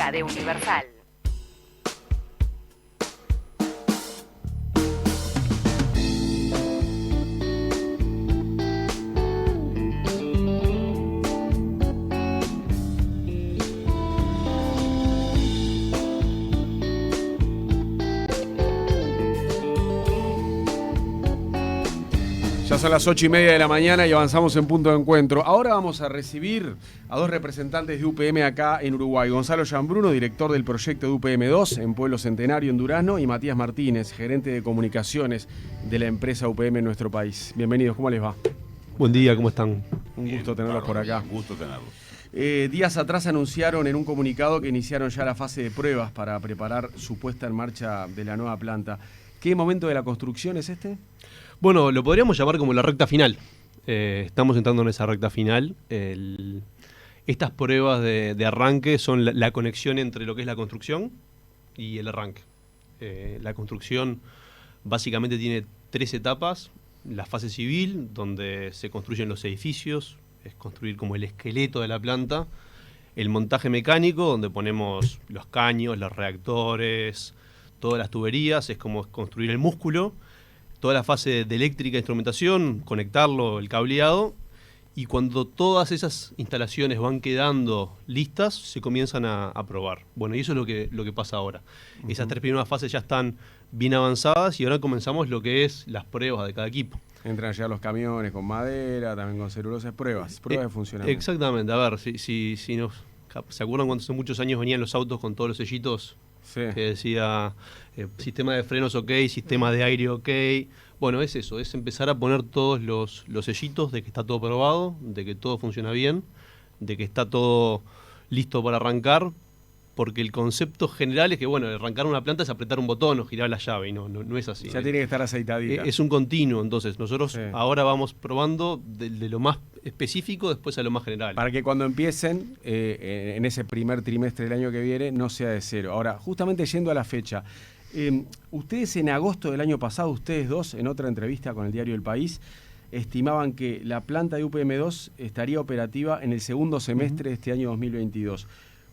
música de Universal. Ya son las 8:30 de la mañana y avanzamos en punto de encuentro. Ahora vamos a recibir a dos representantes de UPM acá en Uruguay. Gonzalo Gianbruno, director del proyecto de UPM2 en Pueblo Centenario, en Durazno, y Matías Martínez, gerente de comunicaciones de la empresa UPM en nuestro país. Bienvenidos, ¿cómo les va? Buen día, ¿cómo están? Un gusto tenerlos por acá. Un gusto tenerlos. Días atrás anunciaron en un comunicado que iniciaron ya la fase de pruebas para preparar su puesta en marcha de la nueva planta. ¿Qué momento de la construcción es este? Bueno, lo podríamos llamar como la recta final. Estamos entrando en esa recta final. Estas pruebas de arranque son la conexión entre lo que es la construcción y el arranque. La construcción básicamente tiene 3 etapas. La fase civil, donde se construyen los edificios, es construir como el esqueleto de la planta. El montaje mecánico, donde ponemos los caños, los reactores, todas las tuberías, es como construir el músculo. Toda la fase de eléctrica, instrumentación, conectarlo, el cableado, y cuando todas esas instalaciones van quedando listas, se comienzan a probar. Bueno, y eso es lo que pasa ahora. Esas 3 primeras fases ya están bien avanzadas y ahora comenzamos lo que es las pruebas de cada equipo. Entran ya los camiones con madera, también con celulosa, pruebas de funcionamiento. Exactamente, a ver, si ¿se acuerdan cuando hace muchos años venían los autos con todos los sellitos? Sí. Que decía sistema de frenos ok, sistema de aire ok. Bueno, es eso, es empezar a poner todos los sellitos de que está todo probado, de que todo funciona bien, de que está todo listo para arrancar, porque el concepto general es que, bueno, arrancar una planta es apretar un botón o girar la llave, y no es así. Ya tiene que estar aceitadita. Es un continuo, entonces nosotros ahora vamos probando de lo más específico después a lo más general. Para que cuando empiecen en ese primer trimestre del año que viene no sea de cero. Ahora, justamente yendo a la fecha, ustedes en agosto del año pasado, ustedes dos, en otra entrevista con el diario El País, estimaban que la planta de UPM2 estaría operativa en el segundo semestre de este año 2022.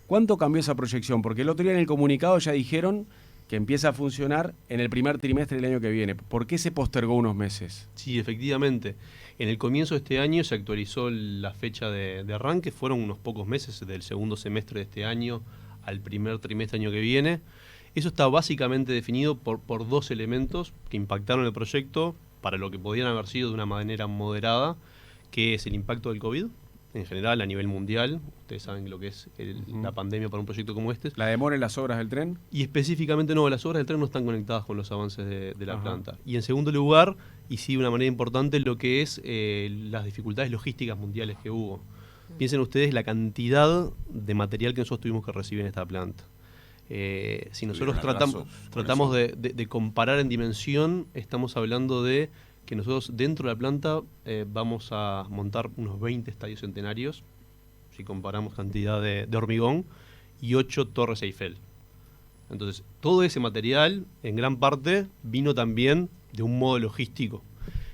¿Cuánto cambió esa proyección? Porque el otro día en el comunicado ya dijeron que empieza a funcionar en el primer trimestre del año que viene. ¿Por qué se postergó unos meses? Sí, efectivamente. En el comienzo de este año se actualizó la fecha de arranque. Fueron unos pocos meses del segundo semestre de este año al primer trimestre del año que viene. Eso está básicamente definido por 2 elementos que impactaron el proyecto para lo que podían haber sido de una manera moderada, que es el impacto del COVID, en general a nivel mundial. Ustedes saben lo que es la pandemia para un proyecto como este. ¿La demora en las obras del tren? Y específicamente no, las obras del tren no están conectadas con los avances de la planta. Y en segundo lugar, y sí de una manera importante, lo que es las dificultades logísticas mundiales que hubo. Piensen ustedes la cantidad de material que nosotros tuvimos que recibir en esta planta. Si nosotros tratamos de comparar en dimensión, estamos hablando de que nosotros dentro de la planta vamos a montar unos 20 estadios centenarios, si comparamos cantidad de hormigón, y 8 torres Eiffel. Entonces, todo ese material, en gran parte, vino también de un modo logístico.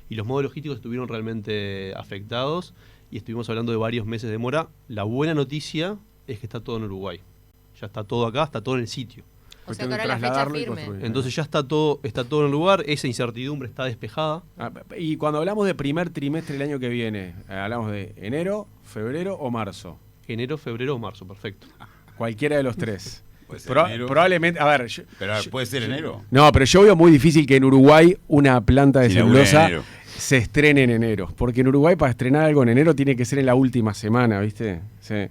Y los modos logísticos estuvieron realmente afectados, y estuvimos hablando de varios meses de demora. La buena noticia es que está todo en Uruguay. Ya está todo acá, está todo en el sitio. O sea que ahora la fecha firme. Entonces ya está todo en el lugar, esa incertidumbre está despejada. Y cuando hablamos de primer trimestre del año que viene, ¿hablamos de enero, febrero o marzo? Enero, febrero o marzo, perfecto. Cualquiera de los 3. Puede ser enero. Probablemente, a ver... Pero puede ser enero. No, pero yo veo muy difícil que en Uruguay una planta de celulosa se estrene en enero. Porque en Uruguay para estrenar algo en enero tiene que ser en la última semana, ¿viste? Sí.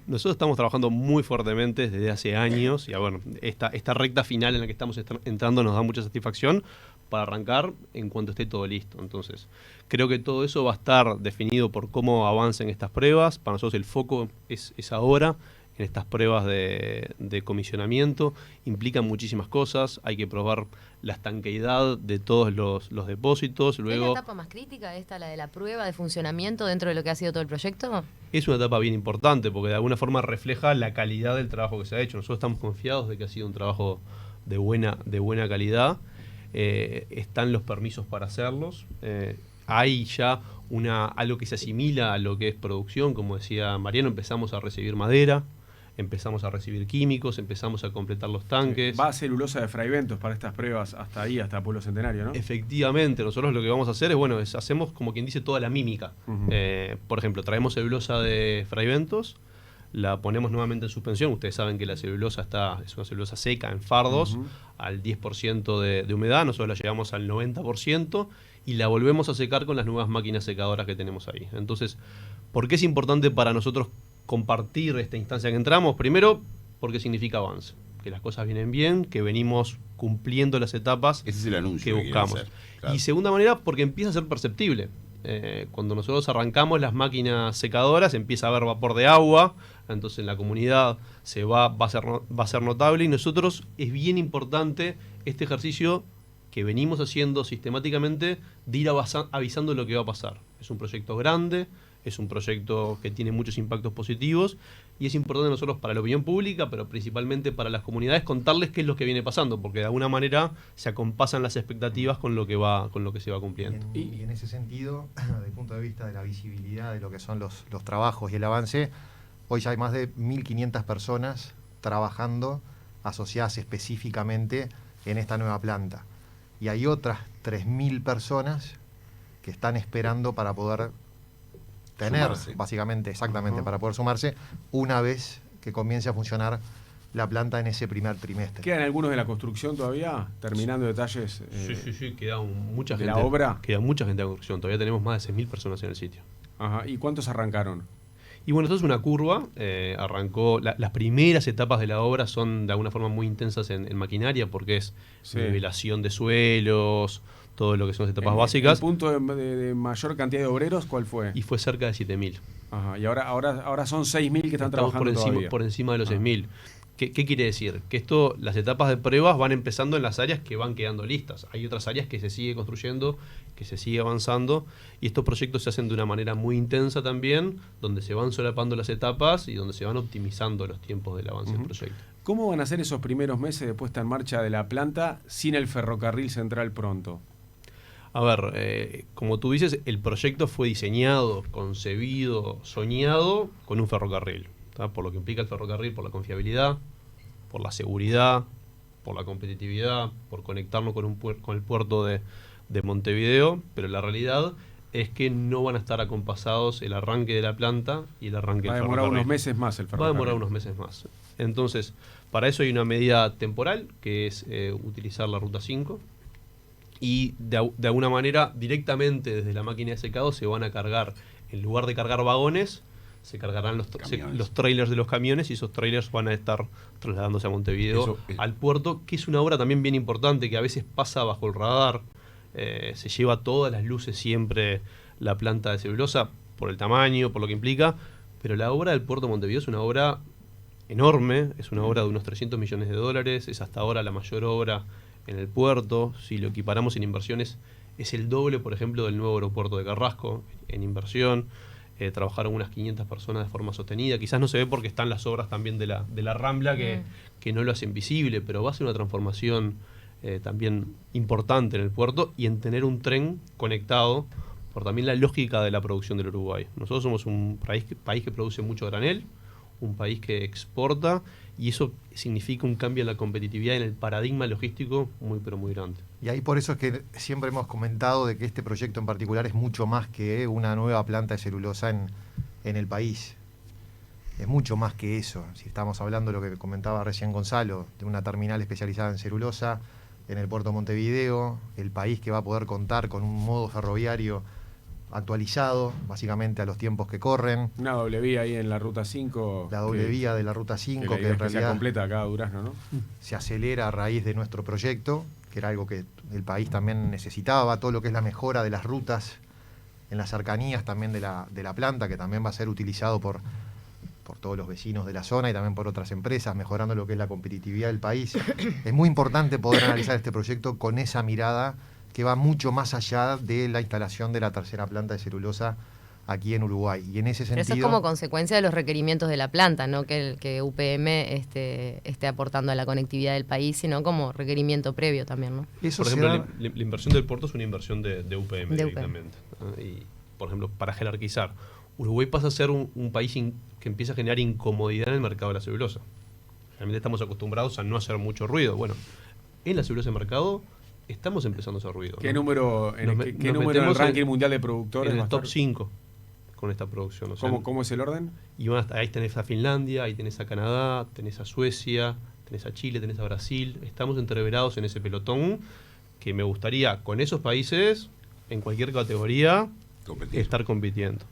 Nosotros estamos trabajando muy fuertemente desde hace años y bueno, esta recta final en la que estamos entrando nos da mucha satisfacción para arrancar en cuanto esté todo listo. Entonces, creo que todo eso va a estar definido por cómo avancen estas pruebas. Para nosotros el foco es ahora, en estas pruebas de comisionamiento. Implican muchísimas cosas, hay que probar la estanqueidad de todos los depósitos. Luego, ¿es la etapa más crítica esta, la de la prueba de funcionamiento dentro de lo que ha sido todo el proyecto? Es una etapa bien importante porque de alguna forma refleja la calidad del trabajo que se ha hecho. Nosotros estamos confiados de que ha sido un trabajo de buena calidad. Están los permisos para hacerlos. Hay ya algo que se asimila a lo que es producción. Como decía Mariano, empezamos a recibir madera. empezamos a recibir químicos, empezamos a completar los tanques. Va a celulosa de Fraiventos para estas pruebas hasta ahí, hasta Pueblo Centenario, ¿no? Efectivamente, nosotros lo que vamos a hacer es, hacemos como quien dice toda la mímica. Por ejemplo, traemos celulosa de Fraiventos, la ponemos nuevamente en suspensión. Ustedes saben que la celulosa es una celulosa seca en fardos, al 10% de humedad, nosotros la llevamos al 90% y la volvemos a secar con las nuevas máquinas secadoras que tenemos ahí. Entonces, ¿por qué es importante para nosotros compartir esta instancia que entramos? Primero, porque significa avance, que las cosas vienen bien, que venimos cumpliendo las etapas Ese es el anuncio que buscamos. quieren hacer, claro. Y segunda manera, porque empieza a ser perceptible. Cuando nosotros arrancamos las máquinas secadoras, empieza a haber vapor de agua, entonces en la comunidad va a ser notable, y nosotros es bien importante este ejercicio que venimos haciendo sistemáticamente de ir avisando lo que va a pasar. Es un proyecto grande, es un proyecto que tiene muchos impactos positivos y es importante nosotros para la opinión pública, pero principalmente para las comunidades, contarles qué es lo que viene pasando, porque de alguna manera se acompasan las expectativas con lo que se va cumpliendo. Y en ese sentido, desde el punto de vista de la visibilidad de lo que son los trabajos y el avance, hoy ya hay más de 1.500 personas trabajando asociadas específicamente en esta nueva planta. Y hay otras 3.000 personas que están esperando para poder tener, Sumarse. básicamente, exactamente, para poder sumarse una vez que comience a funcionar la planta en ese primer trimestre. ¿Quedan algunos de la construcción todavía? Terminando detalles Sí, queda mucha de gente. la obra. Queda mucha gente de construcción, todavía tenemos más de 6.000 personas en el sitio. Ajá. ¿Y cuántos arrancaron? Y bueno, esto es una curva, arrancó, las primeras etapas de la obra son de alguna forma muy intensas en maquinaria, porque es nivelación de suelos, todo lo que son las etapas básicas. ¿El punto de mayor cantidad de obreros cuál fue? Y fue cerca de 7.000. Ajá. Y ahora son 6.000 que están Estamos trabajando por encima de los 6.000. ¿Qué quiere decir? Que las etapas de pruebas van empezando en las áreas que van quedando listas. Hay otras áreas que se sigue construyendo, que se sigue avanzando, y estos proyectos se hacen de una manera muy intensa también, donde se van solapando las etapas y donde se van optimizando los tiempos del avance del proyecto. ¿Cómo van a ser esos primeros meses de puesta en marcha de la planta sin el ferrocarril central pronto? A ver, como tú dices, el proyecto fue diseñado, concebido, soñado con un ferrocarril, ¿tá? Por lo que implica el ferrocarril, por la confiabilidad, por la seguridad, por la competitividad, por conectarnos con el puerto de Montevideo, pero la realidad es que no van a estar acompasados el arranque de la planta y el arranque del ferrocarril. Va a demorar unos meses más el ferrocarril. Va a demorar unos meses más. Entonces, para eso hay una medida temporal, que es utilizar la Ruta 5, y de alguna manera, directamente desde la máquina de secado se van a cargar, en lugar de cargar vagones, se cargarán los trailers de los camiones, y esos trailers van a estar trasladándose a Montevideo, al puerto, que es una obra también bien importante, que a veces pasa bajo el radar. Se lleva todas las luces siempre la planta de celulosa, por el tamaño, por lo que implica, pero la obra del puerto de Montevideo es una obra enorme, es una obra de unos 300 millones de dólares, es hasta ahora la mayor obra en el puerto. Si lo equiparamos en inversiones, es el doble, por ejemplo, del nuevo aeropuerto de Carrasco en inversión. Trabajaron unas 500 personas de forma sostenida. Quizás no se ve porque están las obras también de la Rambla que no lo hacen visible, pero va a ser una transformación también importante en el puerto y en tener un tren conectado por también la lógica de la producción del Uruguay. Nosotros somos un país que produce mucho granel, un país que exporta, y eso significa un cambio en la competitividad, en el paradigma logístico muy pero muy grande. Y ahí por eso es que siempre hemos comentado de que este proyecto en particular es mucho más que una nueva planta de celulosa en el país. Es mucho más que eso. Si estamos hablando de lo que comentaba recién Gonzalo, de una terminal especializada en celulosa en el puerto de Montevideo, el país que va a poder contar con un modo ferroviario actualizado, básicamente a los tiempos que corren. Una doble vía ahí en la Ruta 5. La doble vía de la Ruta 5, que en sea realidad completa acá a Durazno, ¿no? se acelera a raíz de nuestro proyecto, que era algo que el país también necesitaba, todo lo que es la mejora de las rutas en las cercanías también de la planta, que también va a ser utilizado por todos los vecinos de la zona y también por otras empresas, mejorando lo que es la competitividad del país. Es muy importante poder analizar este proyecto con esa mirada que va mucho más allá de la instalación de la tercera planta de celulosa aquí en Uruguay. Y en ese Pero sentido, eso es como consecuencia de los requerimientos de la planta, no que UPM esté aportando a la conectividad del país, sino como requerimiento previo también, ¿no? eso Por se ejemplo, da- la inversión del puerto es una inversión de UPM De directamente. Y, por ejemplo, para jerarquizar, Uruguay pasa a ser un país que empieza a generar incomodidad en el mercado de la celulosa. Realmente estamos acostumbrados a no hacer mucho ruido. Bueno, en la celulosa de mercado estamos empezando a hacer ruido. ¿Qué ¿no? número en Nos el metemos ranking mundial de productores? En va a el top estar? 5 con esta producción. O sea, ¿Cómo es el orden? y ahí tenés a Finlandia, ahí tenés a Canadá, tenés a Suecia, tenés a Chile, tenés a Brasil. Estamos entreverados en ese pelotón que me gustaría, con esos países, en cualquier categoría, Competir. estar compitiendo.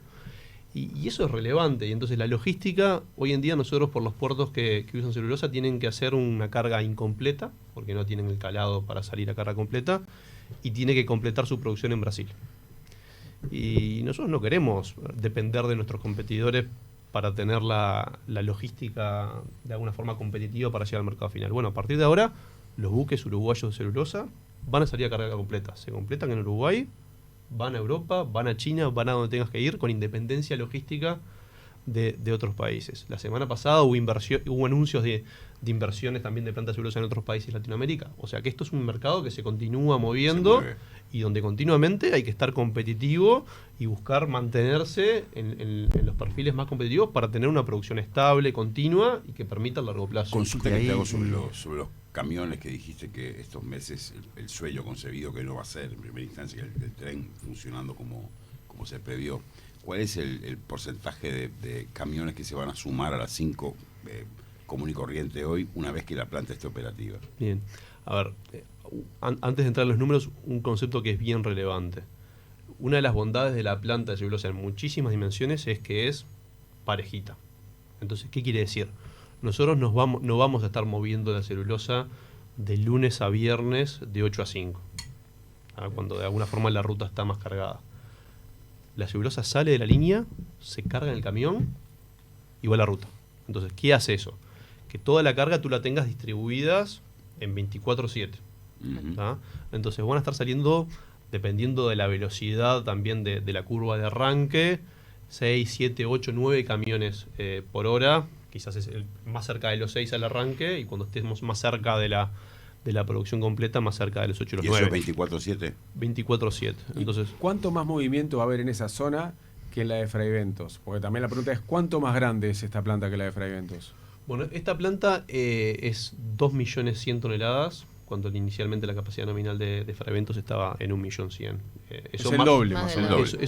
Y eso es relevante. Y entonces la logística, hoy en día nosotros por los puertos que usan celulosa tienen que hacer una carga incompleta, porque no tienen el calado para salir a carga completa, y tiene que completar su producción en Brasil. Y nosotros no queremos depender de nuestros competidores para tener la logística de alguna forma competitiva para llegar al mercado final. Bueno, a partir de ahora, los buques uruguayos de celulosa van a salir a carga completa. Se completan en Uruguay, van a Europa, van a China, van a donde tengas que ir, con independencia logística de otros países. La semana pasada hubo anuncios de inversiones también de plantas de celulosa en otros países de Latinoamérica. O sea que esto es un mercado que se continúa moviendo y donde continuamente hay que estar competitivo y buscar mantenerse en los perfiles más competitivos para tener una producción estable, continua y que permita el largo plazo. Consulta Y que ahí- te hago sobre los camiones que dijiste que estos meses el sueño concebido que no va a ser en primera instancia el tren funcionando como se previó. ¿Cuál es el porcentaje de camiones que se van a sumar a las 5 común y corriente hoy una vez que la planta esté operativa? Bien, a ver, antes de entrar en los números, un concepto que es bien relevante. Una de las bondades de la planta de celulosa en muchísimas dimensiones es que es parejita. Entonces, ¿qué quiere decir? Nosotros no vamos a estar moviendo la celulosa de lunes a viernes de 8 a 5, cuando de alguna forma la ruta está más cargada. La celulosa sale de la línea, se carga en el camión y va a la ruta. Entonces, ¿qué hace eso? Que toda la carga tú la tengas distribuidas en 24/7. Ujú. ¿tá? Entonces van a estar saliendo, dependiendo de la velocidad también de la curva de arranque, 6, 7, 8, 9 camiones por hora. Quizás es más cerca de los 6 al arranque y cuando estemos más cerca de la producción completa, más cerca de los 8 y los ¿Y eso 9. es 24/7? 24/7. Entonces, ¿Cuánto más movimiento va a haber en esa zona que en la de Fray Bentos? Porque también la pregunta es, ¿cuánto más grande es esta planta que la de Fray Bentos? bueno, esta planta es 2.100.000 toneladas, cuando inicialmente la capacidad nominal de Fray Bentos estaba en 1.100.000. Es el doble, Más más o del menos. doble.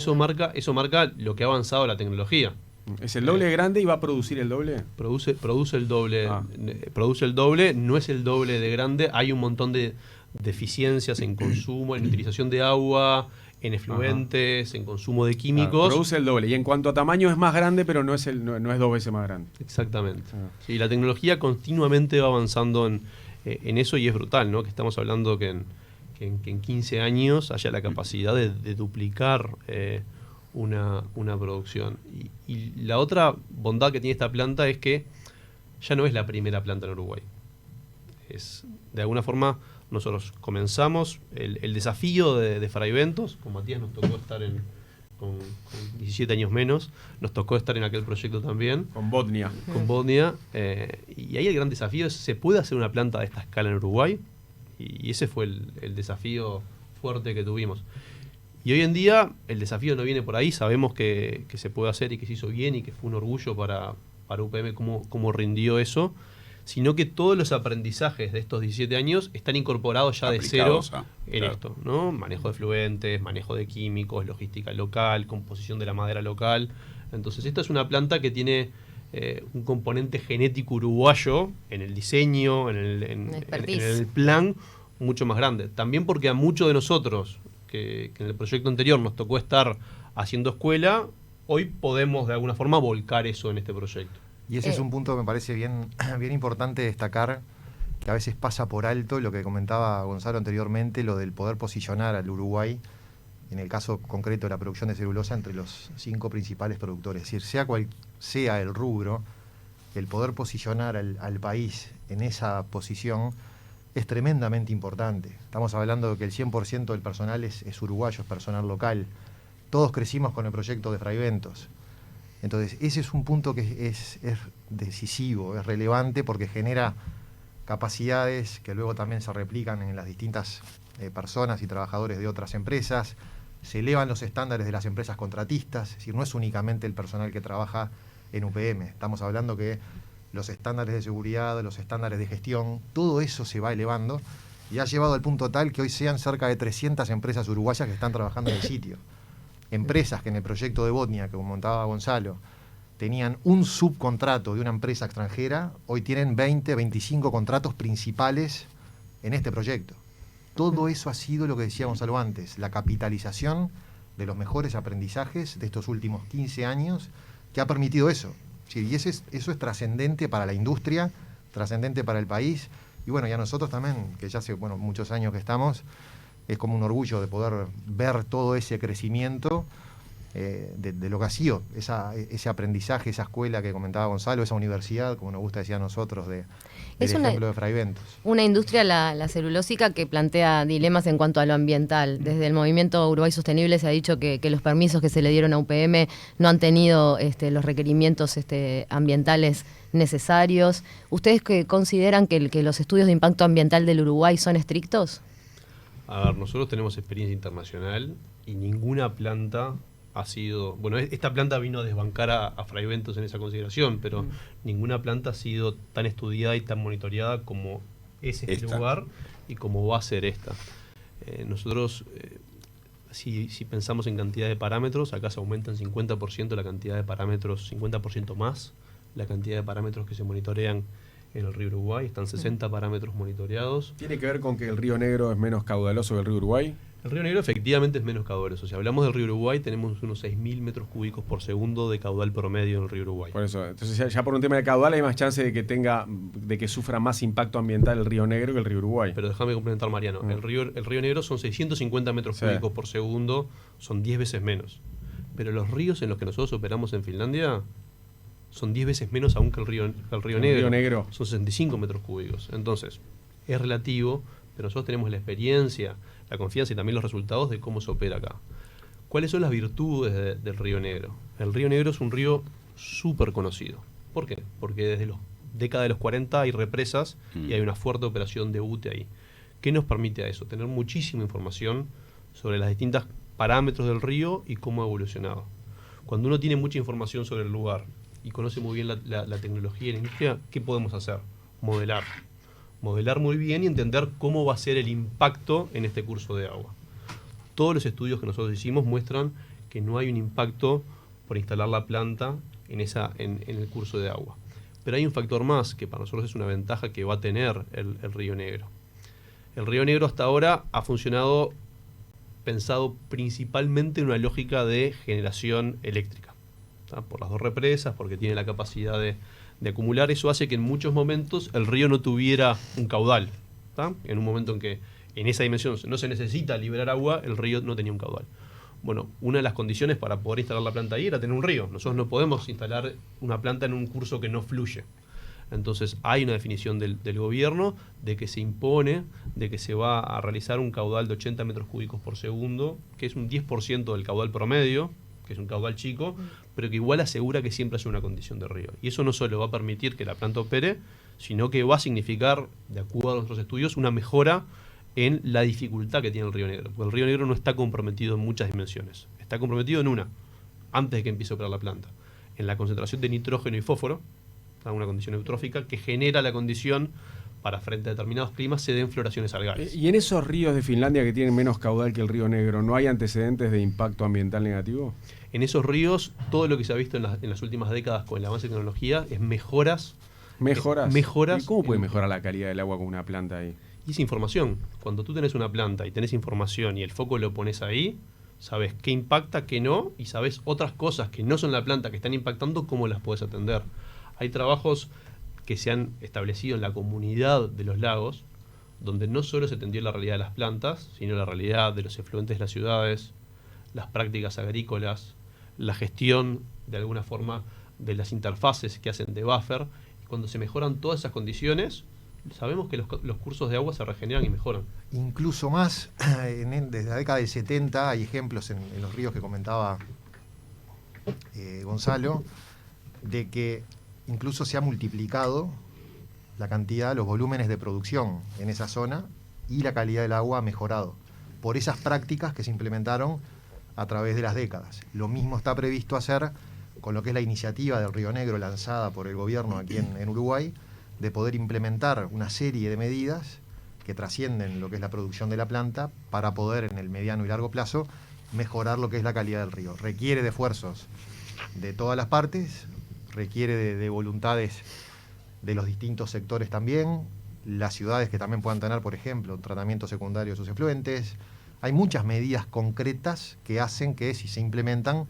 Eso marca lo que ha avanzado la tecnología. ¿Es el doble de grande y va a producir el doble? Produce el doble, Ah. produce el doble, no es el doble de grande, hay un montón de deficiencias en consumo, en utilización de agua, en efluentes, en consumo de químicos. Produce el doble. Y en cuanto a tamaño es más grande, pero no es 2 veces más grande. Exactamente. Ah. Sí, la tecnología continuamente va avanzando en eso y es brutal, ¿no? Que estamos hablando que en 15 años haya la capacidad de duplicar una producción. Y la otra bondad que tiene esta planta es que ya no es la primera planta en Uruguay. De alguna forma, nosotros comenzamos el desafío de Fray Bentos. Con Matías nos tocó estar con 17 años menos, nos tocó estar en aquel proyecto también Con Botnia. con Botnia, y ahí el gran desafío es, ¿se puede hacer una planta de esta escala en Uruguay? Y ese fue el desafío fuerte que tuvimos. Y hoy en día el desafío no viene por ahí, sabemos que se puede hacer y que se hizo bien y que fue un orgullo para UPM cómo rindió eso, sino que todos los aprendizajes de estos 17 años están incorporados ya de cero Aplicados en claro. esto, ¿no? Manejo de fluentes, manejo de químicos, logística local, composición de la madera local. Entonces esta es una planta que tiene un componente genético uruguayo en el diseño, en Expertise. el plan mucho más grande. También porque a muchos de nosotros que en el proyecto anterior nos tocó estar haciendo escuela, hoy podemos de alguna forma volcar eso en este proyecto. Y ese es un punto que me parece bien importante destacar, que a veces pasa por alto lo que comentaba Gonzalo anteriormente, lo del poder posicionar al Uruguay, en el caso concreto de la producción de celulosa, entre los 5 principales productores. Es decir, sea cual sea el rubro, el poder posicionar al país en esa posición es tremendamente importante. Estamos hablando de que el 100% del personal es uruguayo, es personal local. Todos crecimos con el proyecto de Fray Bentos. Entonces, ese es un punto que es decisivo, es relevante porque genera capacidades que luego también se replican en las distintas personas y trabajadores de otras empresas, se elevan los estándares de las empresas contratistas, es decir, no es únicamente el personal que trabaja en UPM, estamos hablando que los estándares de seguridad, los estándares de gestión, todo eso se va elevando y ha llevado al punto tal que hoy sean cerca de 300 empresas uruguayas que están trabajando en el sitio. Empresas que en el proyecto de Botnia, que montaba Gonzalo, tenían un subcontrato de una empresa extranjera, hoy tienen 20, 25 contratos principales en este proyecto. Todo eso ha sido lo que decía Gonzalo antes, la capitalización de los mejores aprendizajes de estos últimos 15 años que ha permitido eso. Sí, y eso es trascendente para la industria, trascendente para el país, y bueno, y a nosotros también, que ya hace muchos años que estamos, es como un orgullo de poder ver todo ese crecimiento de lo que ha sido ese aprendizaje, esa escuela que comentaba Gonzalo, esa universidad, como nos gusta decir a nosotros, del ejemplo de Fray Bentos. Una industria, la celulósica, que plantea dilemas en cuanto a lo ambiental. Desde el movimiento Uruguay Sostenible se ha dicho que los permisos que se le dieron a UPM no han tenido los requerimientos ambientales necesarios. ¿Ustedes consideran que los estudios de impacto ambiental del Uruguay son estrictos? A ver, nosotros tenemos experiencia internacional y ninguna planta ha sido... Bueno, esta planta vino a desbancar a Fray Bentos en esa consideración, pero ninguna planta ha sido tan estudiada y tan monitoreada como es este lugar y como va a ser esta. Nosotros, si pensamos en cantidad de parámetros, acá se aumenta en 50% la cantidad de parámetros, 50% más la cantidad de parámetros que se monitorean en el río Uruguay. Están 60 parámetros monitoreados. ¿Tiene que ver con que el río Negro es menos caudaloso que el río Uruguay? El río Negro efectivamente es menos caudaloso. Si hablamos del río Uruguay, tenemos unos 6.000 metros cúbicos por segundo de caudal promedio en el río Uruguay. Por eso, entonces ya por un tema de caudal hay más chance de que sufra más impacto ambiental el río Negro que el río Uruguay. Pero déjame complementar, Mariano. El río Negro son 650 metros cúbicos por segundo, son 10 veces menos. Pero los ríos en los que nosotros operamos en Finlandia son 10 veces menos aún que el río Negro. Son 65 metros cúbicos. Entonces, es relativo, pero nosotros tenemos la experiencia, la confianza y también los resultados de cómo se opera acá. ¿Cuáles son las virtudes del río Negro? El río Negro es un río súper conocido. ¿Por qué? Porque desde la década de los 40 hay represas y hay una fuerte operación de UTE ahí. ¿Qué nos permite a eso? Tener muchísima información sobre las distintas parámetros del río y cómo ha evolucionado. Cuando uno tiene mucha información sobre el lugar y conoce muy bien la tecnología y la industria, ¿qué podemos hacer? Modelar. Modelar muy bien y entender cómo va a ser el impacto en este curso de agua. Todos los estudios que nosotros hicimos muestran que no hay un impacto por instalar la planta en el curso de agua. Pero hay un factor más que para nosotros es una ventaja que va a tener el Río Negro. El Río Negro hasta ahora ha funcionado pensado principalmente en una lógica de generación eléctrica, ¿tá? Por las dos represas, porque tiene la capacidad de acumular. Eso hace que en muchos momentos el río no tuviera un caudal, ¿tá? En un momento en que en esa dimensión no se necesita liberar agua, el río no tenía un caudal. Bueno, una de las condiciones para poder instalar la planta ahí era tener un río. Nosotros no podemos instalar una planta en un curso que no fluye. Entonces hay una definición del gobierno de que se impone, de que se va a realizar un caudal de 80 metros cúbicos por segundo, que es un 10% del caudal promedio, que es un caudal chico, pero que igual asegura que siempre haya una condición de río. Y eso no solo va a permitir que la planta opere, sino que va a significar, de acuerdo a nuestros estudios, una mejora en la dificultad que tiene el Río Negro. Porque el Río Negro no está comprometido en muchas dimensiones. Está comprometido en una, antes de que empiece a operar la planta. En la concentración de nitrógeno y fósforo, una condición eutrófica que genera la condición para frente a determinados climas se den floraciones algales. ¿Y en esos ríos de Finlandia que tienen menos caudal que el Río Negro, no hay antecedentes de impacto ambiental negativo? En esos ríos, todo lo que se ha visto en las últimas décadas con el avance de tecnología es mejoras. ¿Y cómo puede mejorar la calidad del agua con una planta ahí? Y es información. Cuando tú tenés una planta y tenés información y el foco lo pones ahí, sabes qué impacta, qué no, y sabes otras cosas que no son la planta que están impactando, cómo las puedes atender. Hay trabajos que se han establecido en la comunidad de los lagos, donde no solo se atendió la realidad de las plantas, sino la realidad de los efluentes de las ciudades, las prácticas agrícolas, la gestión, de alguna forma, de las interfaces que hacen de buffer. Y cuando se mejoran todas esas condiciones, sabemos que los cursos de agua se regeneran y mejoran. Incluso más, desde la década del 70 hay ejemplos en los ríos que comentaba Gonzalo, de que incluso se ha multiplicado la cantidad, los volúmenes de producción en esa zona y la calidad del agua ha mejorado por esas prácticas que se implementaron a través de las décadas. Lo mismo está previsto hacer con lo que es la iniciativa del Río Negro lanzada por el gobierno aquí en Uruguay, de poder implementar una serie de medidas que trascienden lo que es la producción de la planta para poder en el mediano y largo plazo mejorar lo que es la calidad del río. Requiere de esfuerzos de todas las partes, requiere de voluntades de los distintos sectores también, las ciudades que también puedan tener, por ejemplo, un tratamiento secundario de sus efluentes. Hay muchas medidas concretas que hacen que, si se implementan,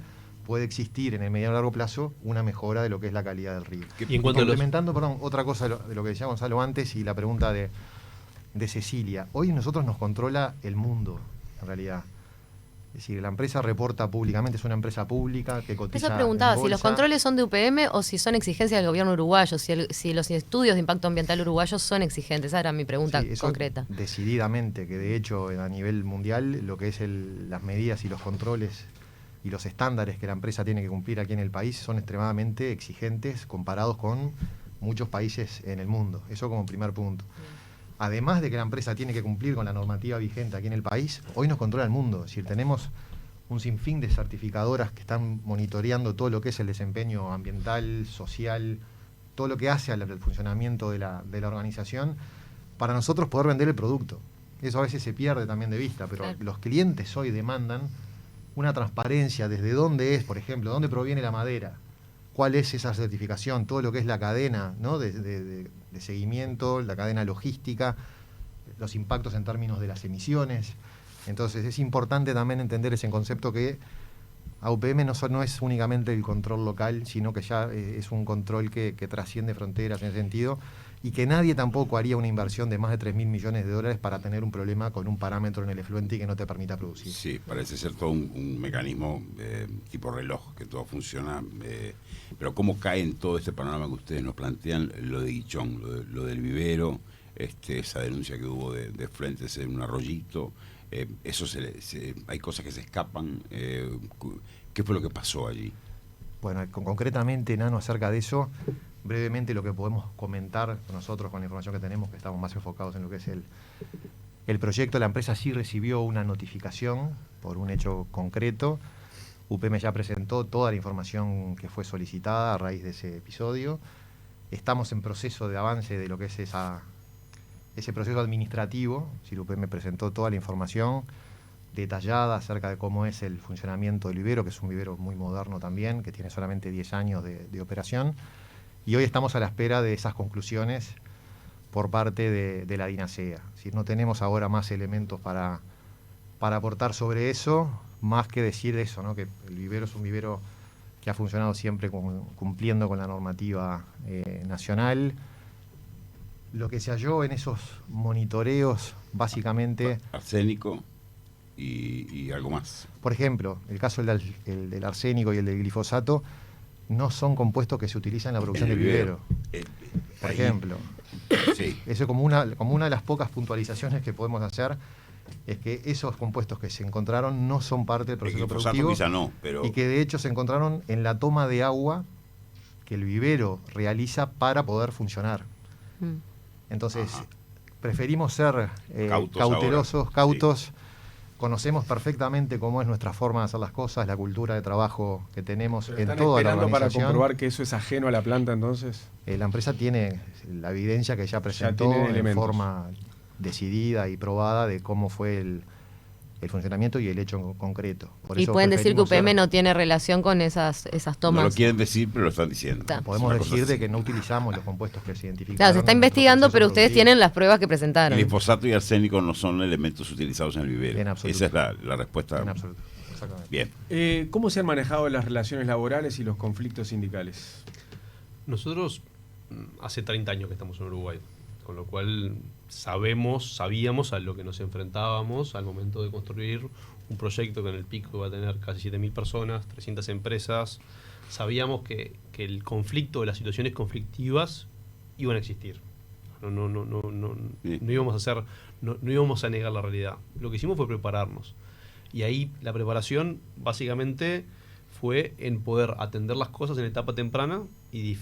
puede existir en el mediano y largo plazo una mejora de lo que es la calidad del río. Y en cuanto complementando, perdón, otra cosa de lo que decía Gonzalo antes y la pregunta de Cecilia. Hoy nosotros nos controla el mundo, en realidad. Es decir, la empresa reporta públicamente, es una empresa pública que cotiza. Eso preguntaba, en si los bolsa. controles son de UPM o si son exigencias del gobierno uruguayo, si los estudios de impacto ambiental uruguayos son exigentes. Esa era mi pregunta Sí, eso concreta. Decididamente, que de hecho a nivel mundial lo que es las medidas y los controles y los estándares que la empresa tiene que cumplir aquí en el país son extremadamente exigentes comparados con muchos países en el mundo. Eso como primer punto. Además de que la empresa tiene que cumplir con la normativa vigente aquí en el país, hoy nos controla el mundo. Es decir, tenemos un sinfín de certificadoras que están monitoreando todo lo que es el desempeño ambiental, social, todo lo que hace al funcionamiento de la organización, para nosotros poder vender el producto. Eso a veces se pierde también de vista, pero Claro. los clientes hoy demandan una transparencia desde dónde es, por ejemplo, dónde proviene la madera, cuál es esa certificación, todo lo que es la cadena, ¿no? de seguimiento, la cadena logística, los impactos en términos de las emisiones. Entonces es importante también entender ese concepto que AUPM no es únicamente el control local, sino que ya es un control que trasciende fronteras en ese sentido, y que nadie tampoco haría una inversión de más de 3.000 millones de dólares para tener un problema con un parámetro en el efluente y que no te permita producir. Sí, parece ser todo un mecanismo tipo reloj, que todo funciona. Pero ¿cómo cae en todo este panorama que ustedes nos plantean lo de Guichón, lo del vivero, esa denuncia que hubo de efluentes en un arroyito? Eso hay cosas que se escapan. ¿Qué fue lo que pasó allí? Bueno, concretamente, Nano, acerca de eso, brevemente lo que podemos comentar nosotros con la información que tenemos, que estamos más enfocados en lo que es el proyecto. La empresa sí recibió una notificación por un hecho concreto. UPM ya presentó toda la información que fue solicitada a raíz de ese episodio. Estamos en proceso de avance de lo que es ese proceso administrativo. Si UPM presentó toda la información detallada acerca de cómo es el funcionamiento del vivero, que es un vivero muy moderno también, que tiene solamente 10 años de operación. Y hoy estamos a la espera de esas conclusiones por parte de la DINASEA. Es decir, no tenemos ahora más elementos para aportar sobre eso, más que decir eso, ¿no? Que el vivero es un vivero que ha funcionado siempre cumpliendo con la normativa nacional. Lo que se halló en esos monitoreos, básicamente... Arsénico y algo más. Por ejemplo, el caso del arsénico y el del glifosato no son compuestos que se utilizan en la producción del vivero. Por ejemplo. Sí. Eso es como una de las pocas puntualizaciones que podemos hacer, es que esos compuestos que se encontraron no son parte del proceso productivo, quizá no, pero... y que de hecho se encontraron en la toma de agua que el vivero realiza para poder funcionar. Entonces, preferimos ser cautelosos, cautos. Sí. Conocemos perfectamente cómo es nuestra forma de hacer las cosas, la cultura de trabajo que tenemos en toda la organización. ¿Para comprobar que eso es ajeno a la planta entonces? La empresa tiene la evidencia que ya presentó en forma decidida y probada de cómo fue el funcionamiento y el hecho concreto. Por y eso pueden decir que UPM no tiene relación con esas tomas. No lo quieren decir, pero lo están diciendo. Podemos decir de que no utilizamos los compuestos que se identificaron. Claro, se está investigando, pero ustedes tienen las pruebas que presentaron. El glifosato y arsénico no son elementos utilizados en el vivero. En absoluto. Esa es la respuesta. En absoluto. Exactamente. Bien. ¿Cómo se han manejado las relaciones laborales y los conflictos sindicales? Nosotros hace 30 años que estamos en Uruguay, con lo cual sabíamos a lo que nos enfrentábamos al momento de construir un proyecto que en el pico iba a tener casi 7.000 personas, 300 empresas. Sabíamos que el conflicto, las situaciones conflictivas iban a existir. No íbamos a negar la realidad. Lo que hicimos fue prepararnos. Y ahí la preparación básicamente fue en poder atender las cosas en etapa temprana y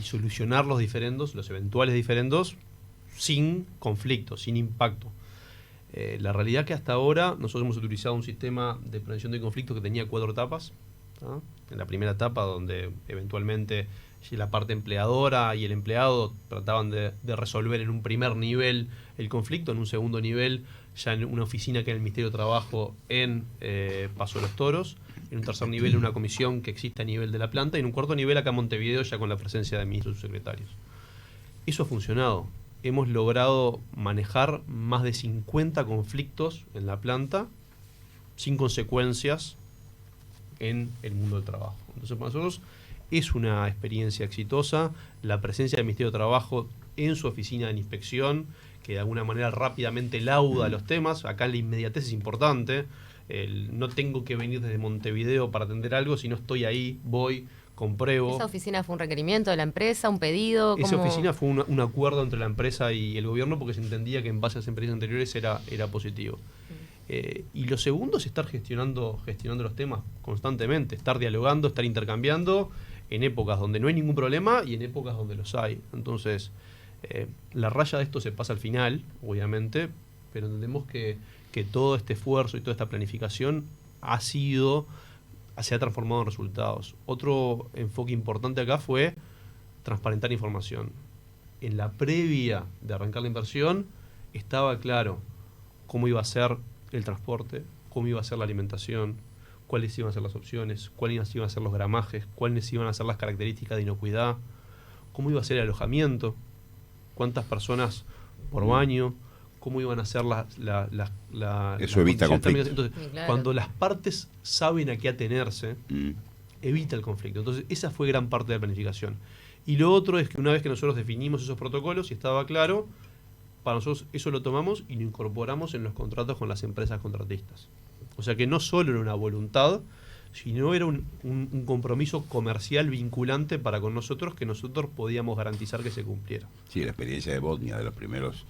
solucionar los eventuales diferendos sin conflicto, sin impacto. La realidad que hasta ahora nosotros hemos utilizado un sistema de prevención de conflictos que tenía 4 etapas. ¿tá? En la primera etapa, donde eventualmente la parte empleadora y el empleado trataban de resolver en un primer nivel el conflicto, en un segundo nivel ya en una oficina que era el Ministerio de Trabajo en Paso de los Toros, en un tercer nivel en una comisión que existe a nivel de la planta y en un cuarto nivel acá en Montevideo ya con la presencia de ministros y subsecretarios. Eso ha funcionado. Hemos logrado manejar más de 50 conflictos en la planta sin consecuencias en el mundo del trabajo. Entonces, para nosotros es una experiencia exitosa. La presencia del Ministerio de Trabajo en su oficina de inspección, que de alguna manera rápidamente lauda los temas. Acá la inmediatez es importante. No tengo que venir desde Montevideo para atender algo, si no estoy ahí, voy, compruebo. ¿Esa oficina fue un requerimiento de la empresa, un pedido? Esa oficina fue un acuerdo entre la empresa y el gobierno porque se entendía que en base a las experiencias anteriores era positivo. Y lo segundo es estar gestionando los temas constantemente, estar dialogando, estar intercambiando en épocas donde no hay ningún problema y en épocas donde los hay. Entonces, la raya de esto se pasa al final, obviamente, pero entendemos que todo este esfuerzo y toda esta planificación se ha transformado en resultados. Otro enfoque importante acá fue transparentar información. En la previa de arrancar la inversión estaba claro cómo iba a ser el transporte, cómo iba a ser la alimentación, cuáles iban a ser las opciones, cuáles iban a ser los gramajes, cuáles iban a ser las características de inocuidad, cómo iba a ser el alojamiento, cuántas personas por baño, cómo iban a ser eso evita conflicto. Entonces, claro, cuando las partes saben a qué atenerse, evita el conflicto. Entonces, esa fue gran parte de la planificación. Y lo otro es que una vez que nosotros definimos esos protocolos y estaba claro, para nosotros eso lo tomamos y lo incorporamos en los contratos con las empresas contratistas. O sea que no solo era una voluntad, sino era un compromiso comercial vinculante para con nosotros que nosotros podíamos garantizar que se cumpliera. Sí, la experiencia de Bosnia, de los primeros,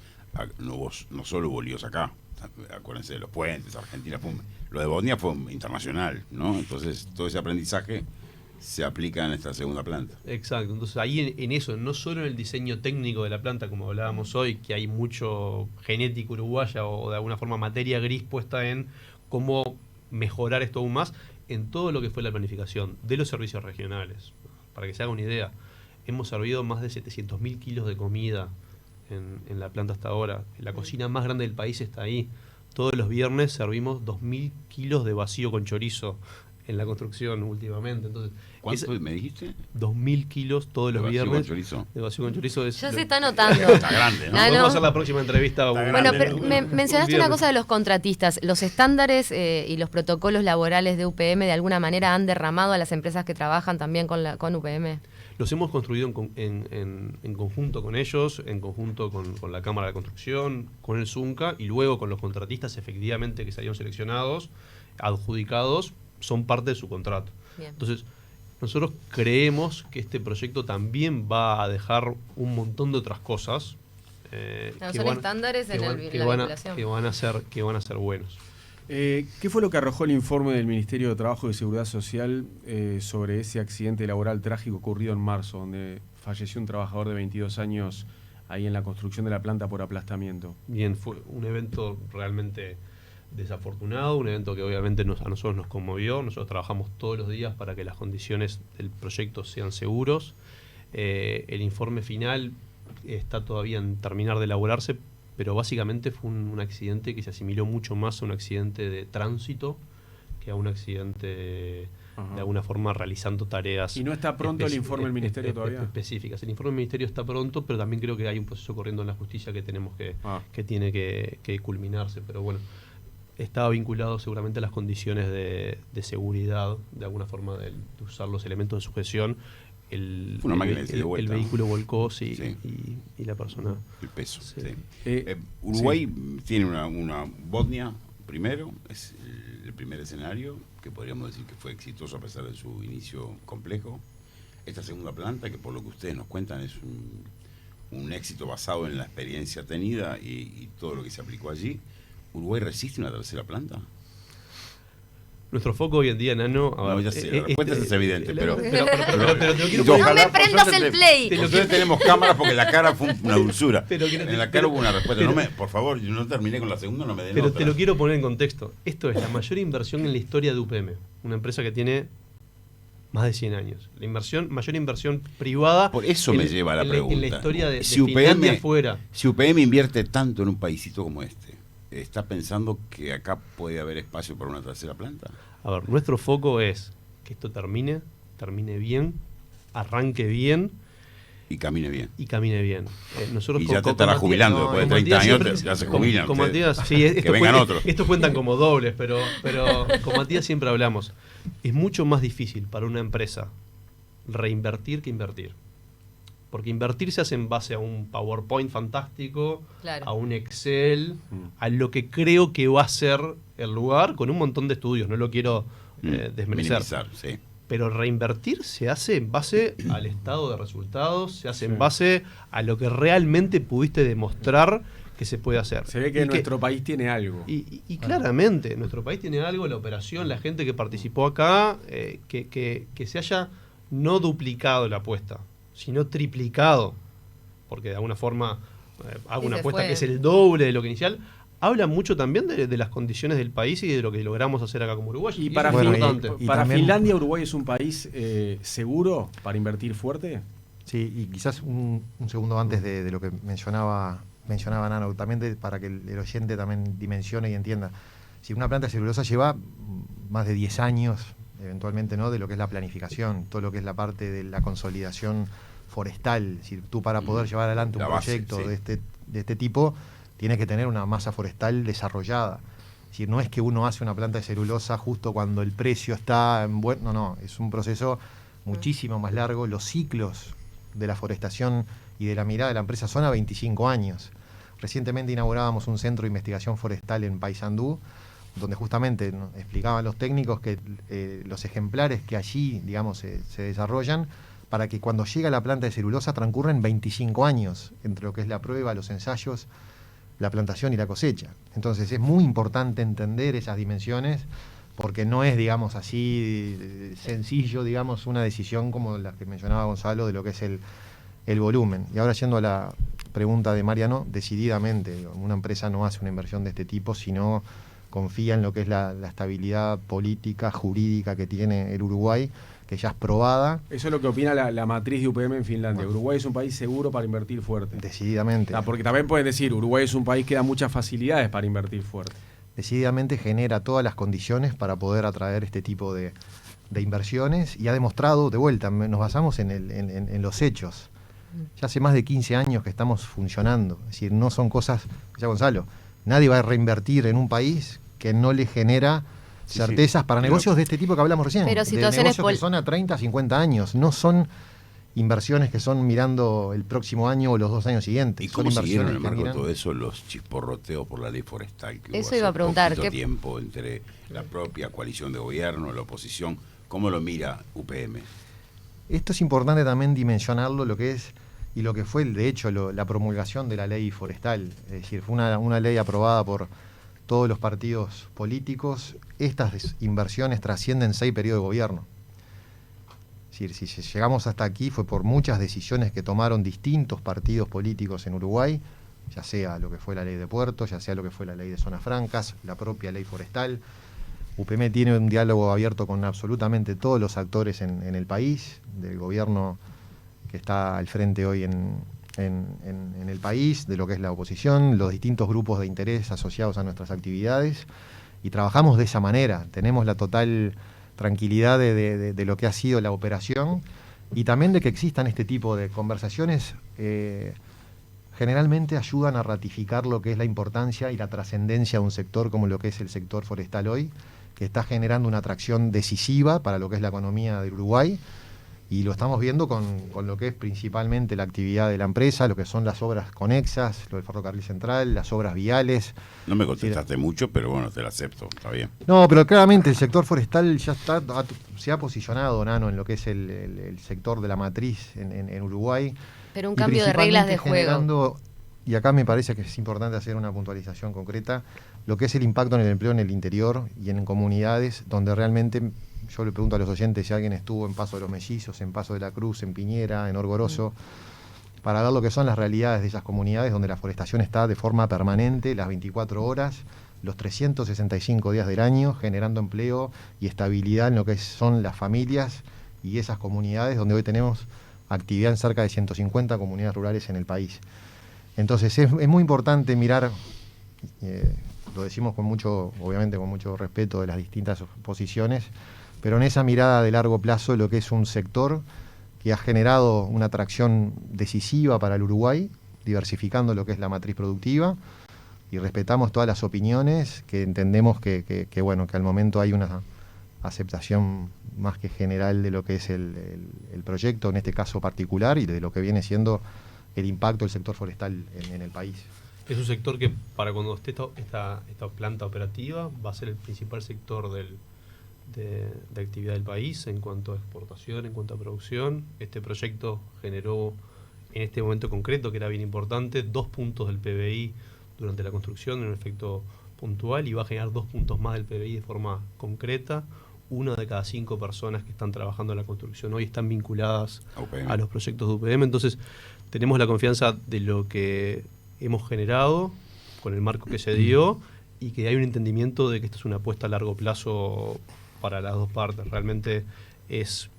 no solo hubo líos acá, acuérdense de los puentes, Argentina, lo de Bosnia fue internacional, ¿no? Entonces todo ese aprendizaje se aplica en esta segunda planta. Exacto, entonces ahí en eso, no solo en el diseño técnico de la planta, como hablábamos hoy, que hay mucho genética uruguaya o de alguna forma materia gris puesta en cómo mejorar esto aún más, en todo lo que fue la planificación de los servicios regionales. Para que se haga una idea, hemos servido más de 700.000 kilos de comida en la planta hasta ahora. La cocina más grande del país está ahí. Todos los viernes servimos 2.000 kilos de vacío con chorizo en la construcción últimamente. Entonces, ¿cuánto me dijiste? 2.000 kilos todos los viernes de vacío con chorizo. Ya se está notando. Está grande, ¿no? Vamos a hacer la próxima entrevista. Bueno, pero mencionaste una cosa de los contratistas. ¿Los estándares y los protocolos laborales de UPM de alguna manera han derramado a las empresas que trabajan también con UPM? Los hemos construido en conjunto con ellos, en conjunto con la Cámara de Construcción, con el ZUNCA y luego con los contratistas efectivamente que salieron seleccionados, adjudicados, son parte de su contrato. Bien. Entonces, nosotros creemos que este proyecto también va a dejar un montón de otras cosas son estándares en la vinculación que van a ser buenos. ¿Qué fue lo que arrojó el informe del Ministerio de Trabajo y Seguridad Social sobre ese accidente laboral trágico ocurrido en marzo, donde falleció un trabajador de 22 años ahí en la construcción de la planta por aplastamiento? Bien, fue un evento realmente desafortunado, un evento que obviamente a nosotros nos conmovió. Nosotros trabajamos todos los días para que las condiciones del proyecto sean seguros. El informe final está todavía en terminar de elaborarse, pero básicamente fue un accidente que se asimiló mucho más a un accidente de tránsito que a un accidente de alguna forma realizando tareas. ¿Y no está pronto el informe del Ministerio todavía? Específicas. El informe del Ministerio está pronto, pero también creo que hay un proceso corriendo en la justicia que tenemos que tiene que culminarse. Pero bueno, estaba vinculado seguramente a las condiciones de seguridad, de alguna forma de usar los elementos de sujeción. El vehículo volcó, sí. Y la persona... El peso, sí. Uruguay tiene una Bosnia primero, es el primer escenario, que podríamos decir que fue exitoso a pesar de su inicio complejo. Esta segunda planta, que por lo que ustedes nos cuentan es un éxito basado en la experiencia tenida y todo lo que se aplicó allí. ¿Uruguay resiste una tercera planta? Nuestro foco hoy en día, Nano... No, ya sé, la respuesta es evidente, pero te lo quiero No poner- me prendas el play. Nosotros tenemos cámaras porque la cara fue una dulzura. Pero que no te- En la cara hubo una respuesta. Por favor, yo no terminé con la segunda, no me den Pero otra. te lo quiero poner en contexto. Esto es la mayor inversión en la historia de UPM. Una empresa que tiene más de 100 años. Mayor inversión privada. Por eso me lleva a la pregunta. En la historia de Si Finlandia fuera. Si UPM invierte tanto en un paísito como este, ¿está pensando que acá puede haber espacio para una tercera planta? A ver, nuestro foco es que esto termine bien, arranque bien Y camine bien. y camine bien. Nosotros Y con- ya te con estarás Matías- jubilando, no, después de con 30 Matías años siempre- ya se con- jubilan Con ustedes. Matías, sí, Que vengan otros. estos cuentan como dobles, pero con Matías siempre hablamos. Es mucho más difícil para una empresa reinvertir que invertir. Porque invertir se hace en base a un PowerPoint fantástico, Claro. a un Excel, a lo que creo que va a ser el lugar, con un montón de estudios, no lo quiero desmerecer. Minimizar, sí. Pero reinvertir se hace en base al estado de resultados, se hace en base a lo que realmente pudiste demostrar que se puede hacer. Se ve que Y nuestro país tiene algo. y claramente, nuestro país tiene algo, la operación, la gente que participó acá, que se haya no duplicado la apuesta, sino triplicado, porque de alguna forma hago Sí, una se apuesta fue. que es el doble de lo que inicial, habla mucho también de las condiciones del país y de lo que logramos hacer acá como Uruguay. Y eso para, es Bueno, importante. y para también- Finlandia, Uruguay es un país seguro para invertir fuerte. Sí, y quizás un segundo antes de lo que mencionaba Nano, también para que el oyente también dimensione y entienda. Si una planta de celulosa lleva más de 10 años, eventualmente, ¿no?, de lo que es la planificación, todo lo que es la parte de la consolidación forestal. Es decir, tú para poder llevar adelante un La base, proyecto sí. de este tipo, tienes que tener una masa forestal desarrollada. Es decir, no es que uno hace una planta de celulosa justo cuando el precio está en buen... No, es un proceso muchísimo más largo. Los ciclos de la forestación y de la mirada de la empresa son a 25 años. Recientemente inaugurábamos un centro de investigación forestal en Paysandú, donde justamente nos explicaban los técnicos que los ejemplares que allí, digamos, se desarrollan, para que cuando llega la planta de celulosa transcurren 25 años entre lo que es la prueba, los ensayos, la plantación y la cosecha. Entonces es muy importante entender esas dimensiones, porque no es, digamos, así sencillo, digamos, una decisión como la que mencionaba Gonzalo de lo que es el volumen. Y ahora yendo a la pregunta de Mariano, decididamente, una empresa no hace una inversión de este tipo si no confía en lo que es la estabilidad política, jurídica que tiene el Uruguay, que ya es probada. Eso es lo que opina la matriz de UPM en Finlandia. Uruguay es un país seguro para invertir fuerte. Decididamente. Porque también pueden decir, Uruguay es un país que da muchas facilidades para invertir fuerte. Decididamente genera todas las condiciones para poder atraer este tipo de inversiones y ha demostrado, de vuelta, nos basamos en los hechos. Ya hace más de 15 años que estamos funcionando. Es decir, no son cosas, ya Gonzalo, nadie va a reinvertir en un país que no le genera certezas para negocios de este tipo que hablamos recién. Pero de situaciones negocios que son a 30, 50 años. No son inversiones que son mirando el próximo año o los 2 años siguientes. ¿Y Son cómo siguieron en el inversiones marco que de miran- todo eso los chisporroteos por la ley forestal que Eso hubo iba a hace preguntar, poquito ¿qué- tiempo entre la propia coalición de gobierno, la oposición? ¿Cómo lo mira UPM? Esto es importante también dimensionarlo, lo que es y lo que fue, de hecho, la promulgación de la ley forestal. Es decir, fue una ley aprobada por todos los partidos políticos. Estas inversiones trascienden 6 periodos de gobierno. Es decir, si llegamos hasta aquí fue por muchas decisiones que tomaron distintos partidos políticos en Uruguay, ya sea lo que fue la ley de puertos, ya sea lo que fue la ley de zonas francas, la propia ley forestal. UPM tiene un diálogo abierto con absolutamente todos los actores en el país, del gobierno que está al frente hoy en el país, de lo que es la oposición, los distintos grupos de interés asociados a nuestras actividades, y trabajamos de esa manera. Tenemos la total tranquilidad de lo que ha sido la operación y también de que existan este tipo de conversaciones. Generalmente ayudan a ratificar lo que es la importancia y la trascendencia de un sector como lo que es el sector forestal hoy, que está generando una atracción decisiva para lo que es la economía de Uruguay, y lo estamos viendo con lo que es principalmente la actividad de la empresa, lo que son las obras conexas, lo del ferrocarril central, las obras viales. No me contestaste mucho, pero bueno, te lo acepto, está bien. No, pero claramente el sector forestal ya se ha posicionado, Nano, en lo que es el sector de la matriz en Uruguay. Pero un Y cambio de reglas de principalmente juego. generando y acá me parece que es importante hacer una puntualización concreta, lo que es el impacto en el empleo en el interior y en comunidades donde realmente, yo le pregunto a los oyentes si alguien estuvo en Paso de los Mellizos, en Paso de la Cruz, en Piñera, en Orgoroso, para ver lo que son las realidades de esas comunidades donde la forestación está de forma permanente, las 24 horas, los 365 días del año, generando empleo y estabilidad en lo que son las familias y esas comunidades donde hoy tenemos actividad en cerca de 150 comunidades rurales en el país. Entonces es muy importante mirar, lo decimos con mucho, obviamente con mucho respeto de las distintas posiciones, pero en esa mirada de largo plazo lo que es un sector que ha generado una atracción decisiva para el Uruguay, diversificando lo que es la matriz productiva, y respetamos todas las opiniones, que entendemos que al momento hay una aceptación más que general de lo que es el proyecto, en este caso particular, y de lo que viene siendo el impacto del sector forestal en el país. Es un sector que para cuando esté esta planta operativa va a ser el principal sector de actividad del país en cuanto a exportación, en cuanto a producción. Este proyecto generó en este momento concreto, que era bien importante, 2 puntos del PBI durante la construcción en un efecto puntual, y va a generar 2 puntos más del PBI de forma concreta. 1 de cada 5 personas que están trabajando en la construcción hoy están vinculadas a los proyectos de UPM. Entonces tenemos la confianza de lo que hemos generado con el marco que se dio, y que hay un entendimiento de que esto es una apuesta a largo plazo para las dos partes. Realmente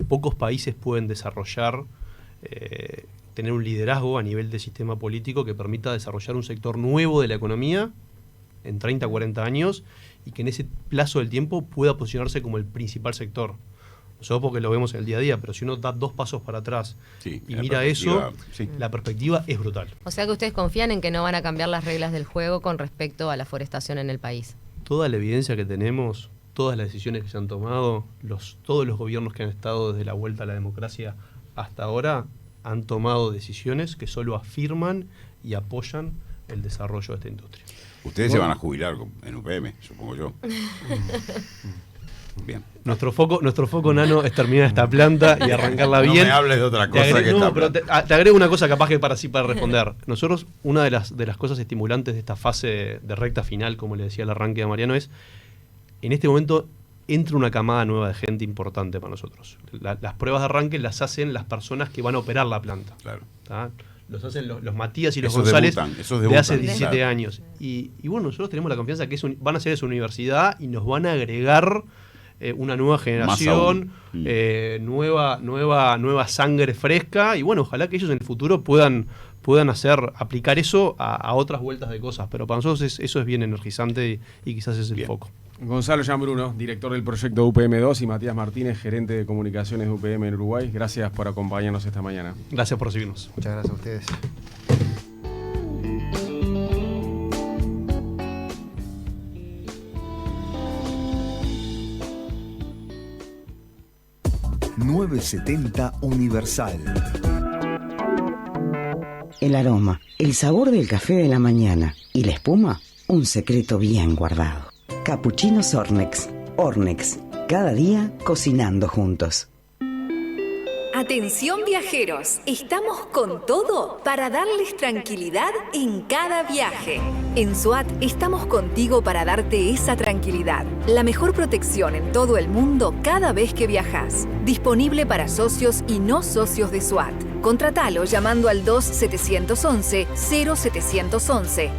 pocos países pueden desarrollar, tener un liderazgo a nivel de sistema político que permita desarrollar un sector nuevo de la economía en 30, 40 años, y que en ese plazo del tiempo pueda posicionarse como el principal sector. Nosotros porque lo vemos en el día a día, pero si uno da 2 pasos para atrás y mira eso, la perspectiva es brutal. O sea que ustedes confían en que no van a cambiar las reglas del juego con respecto a la forestación en el país. Toda la evidencia que tenemos, todas las decisiones que se han tomado, todos los gobiernos que han estado desde la vuelta a la democracia hasta ahora, han tomado decisiones que solo afirman y apoyan el desarrollo de esta industria. Ustedes se van a jubilar en UPM, supongo yo. Bien. Nuestro foco, Nano, es terminar esta planta y arrancarla bien. No me hables de otra cosa que esta pero te agrego una cosa capaz que para responder. Nosotros, una de las cosas estimulantes de esta fase de recta final, como le decía el arranque a Mariano, es, en este momento entra una camada nueva de gente importante para nosotros. Las pruebas de arranque las hacen las personas que van a operar la planta. Claro. ¿Tá? Los hacen los Matías y los Esos González debutan, de hace 17 claro. años. Y bueno, nosotros tenemos la confianza que van a ser de su universidad y nos van a agregar una nueva generación, nueva sangre fresca, y bueno, ojalá que ellos en el futuro puedan aplicar eso a otras vueltas de cosas, pero para nosotros eso es bien energizante y quizás es el foco. Gonzalo Gianbruno, director del proyecto UPM2, y Matías Martínez, gerente de comunicaciones de UPM en Uruguay, gracias por acompañarnos esta mañana. Gracias por recibirnos. Muchas gracias a ustedes. ...970 Universal. El aroma, el sabor del café de la mañana y la espuma, un secreto bien guardado. Capuchinos Ornex. Ornex, cada día cocinando juntos. Atención viajeros, estamos con todo para darles tranquilidad en cada viaje. En SWAT estamos contigo para darte esa tranquilidad. La mejor protección en todo el mundo cada vez que viajas. Disponible para socios y no socios de SWAT. Contratalo llamando al 2711-0711